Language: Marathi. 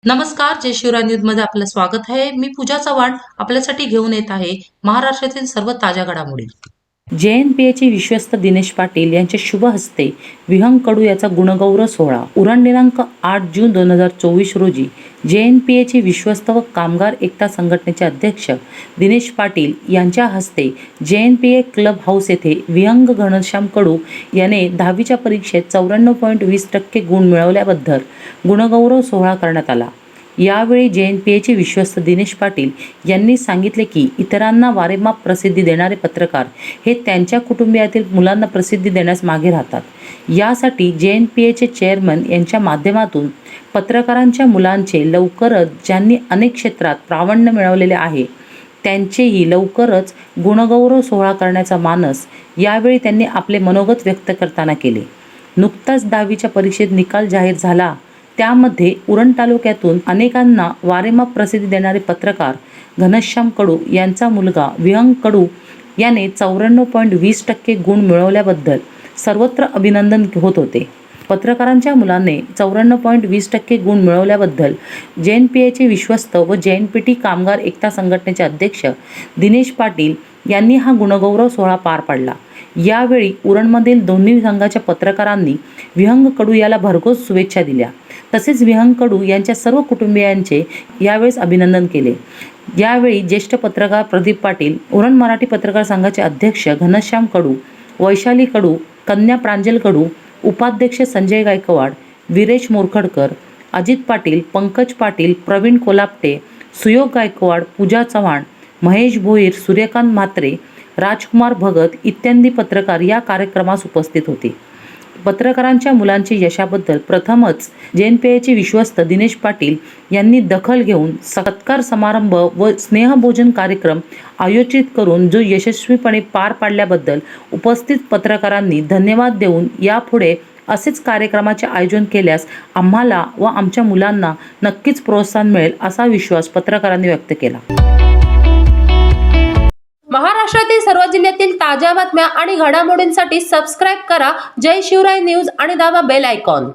नमस्कार, जय शिवराय न्यूजमध्ये आपलं स्वागत आहे. मी पूजा चव्हाण आपल्यासाठी घेऊन येत आहे महाराष्ट्रातील सर्व ताज्या घडामोडी. JNPAचे विश्वस्त दिनेश पाटील यांच्या शुभ हस्ते विहंग कडू याचा गुणगौरव सोहळा. उरण दिनांक 8 जून 2024 रोजी JNPAचे विश्वस्त व कामगार एकता संघटनेचे अध्यक्ष दिनेश पाटील यांच्या हस्ते JNPA क्लब हाऊस येथे विहंग घनश्याम कडू याने 10वीच्या परीक्षेत 94.20% गुण मिळवल्याबद्दल गुणगौरव सोहळा करण्यात आला. यावेळी JNPAचे विश्वस्त दिनेश पाटील यांनी सांगितले की इतरांना वारेमाप प्रसिद्धी देणारे पत्रकार हे त्यांच्या कुटुंबियातील मुलांना प्रसिद्धी देण्यास मागे राहतात. यासाठी JNPAचे चेअरमन यांच्या माध्यमातून पत्रकारांच्या मुलांचे लवकरच ज्यांनी अनेक क्षेत्रात प्रावीण्य मिळवलेले आहे त्यांचेही लवकरच गुणगौरव सोहळा करण्याचा मानस यावेळी त्यांनी आपले मनोगत व्यक्त करताना केले. नुकताच 10वीच्या परीक्षेत निकाल जाहीर झाला. त्यामध्ये उरण तालुक्यातून अनेकांना वारेमाप प्रसिद्धी देणारे पत्रकार घनश्याम कडू यांचा मुलगा विहंग कडू याने 94.20% गुण मिळवल्याबद्दल सर्वत्र अभिनंदन होत होते. पत्रकारांच्या मुलाने 94.20% गुण मिळवल्याबद्दल JNPAचे विश्वस्त व JNPT कामगार एकता संघटनेचे अध्यक्ष दिनेश पाटील यांनी हा गुणगौरव सोहळा पार पाडला. यावेळी उरणमधील दोन्ही संघाच्या पत्रकारांनी विहंग कडू याला भरघोस शुभेच्छा दिल्या. तसेच विहंग कडू यांच्या सर्व कुटुंबियांचे यावेळेस अभिनंदन केले. यावेळी ज्येष्ठ पत्रकार प्रदीप पाटील, उरण मराठी पत्रकार संघाचे अध्यक्ष घनश्याम कडू, वैशाली कडू, कन्या प्रांजल कडू, उपाध्यक्ष संजय गायकवाड, वीरेश मोरखडकर, अजित पाटील, पंकज पाटील, प्रवीण कोलापटे, सुयोग गायकवाड, पूजा चव्हाण, महेश भोईर, सूर्यकांत म्हात्रे, राजकुमार भगत इत्यादी पत्रकार या कार्यक्रमास उपस्थित होते. पत्रकारांच्या मुलांच्या यशाबद्दल प्रथमच JNPAचे विश्वस्त दिनेश पाटील यांनी दखल घेऊन सत्कार समारंभ व स्नेहभोजन कार्यक्रम आयोजित करून जो यशस्वीपणे पार पाडल्याबद्दल उपस्थित पत्रकारांनी धन्यवाद देऊन यापुढे असेच कार्यक्रमाचे आयोजन केल्यास आम्हाला व आमच्या मुलांना नक्कीच प्रोत्साहन मिळेल असा विश्वास पत्रकारांनी व्यक्त केला. महाराष्ट्रातील सर्व जिल्ह्यातील ताज्या बातम्या आणि घडामोडींसाठी सबस्क्राईब करा जय शिवराय न्यूज आणि दाबा बेल आयकॉन.